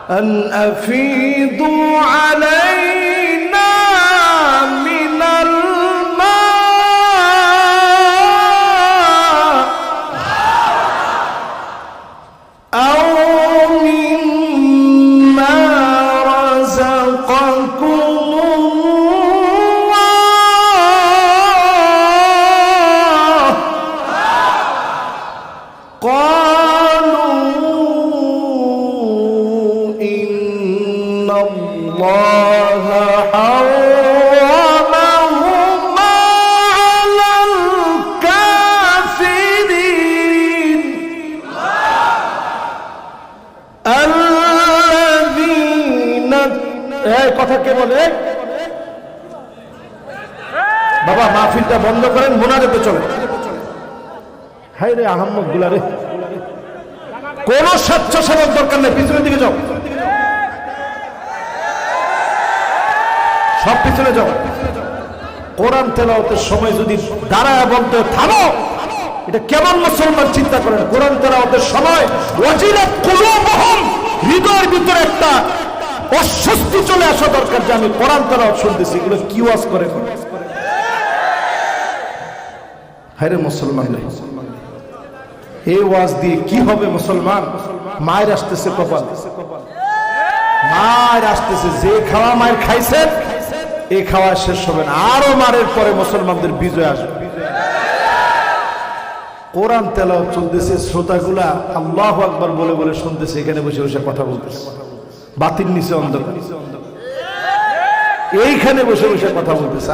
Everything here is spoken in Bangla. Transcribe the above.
أن أفيضوا علينا من الماء أو مما رزقكم الله قالوا إن الله حرمهما على الكافرين الذين এই কথা কে বলে বাবা মাহফিলটা বন্ধ করেন মোনাজাতে চলে হায় রে আহম্মদ গুলা রে কোন স্বেচ্ছাসেবক দরকার নেই পিছনের দিকে যাও সব পিছনে যাও কোরআন তেলাওয়াতের সময় যদি দাঁড়ায় বলতে থামো এটা কেমন মুসলমান চিন্তা করেন কোরআন তেলাওয়াতের সময় ওয়াজিলাত কুলুবুহুম হৃদয়ের ভিতরে একটা অস্বস্তি চলে আসা দরকার যে আমি কোরআন তেলাওয়াত শুনতেছি এগুলো কি ওয়াজ করে হায় রে মুসলমান এই ওয়াজ দিয়ে কি হবে মুসলমান মায়ের আসতেছে কপাল মায়ের আসতেছে যে খাওয়া মায়ের খাইছেন এই খাওয়া শেষ হবে না আরো মারের পরে মুসলমানদের বিজয় আসবে কোরআন তেলাওয়াত চলতেছে শ্রোতাগুলা আল্লাহু আকবার বলে বলে শুনতেছে এখানে বসে বসে কথা বলতেছে বাতির নিচে অন্ধকার এইখানে বসে বসে কথা বলতেছে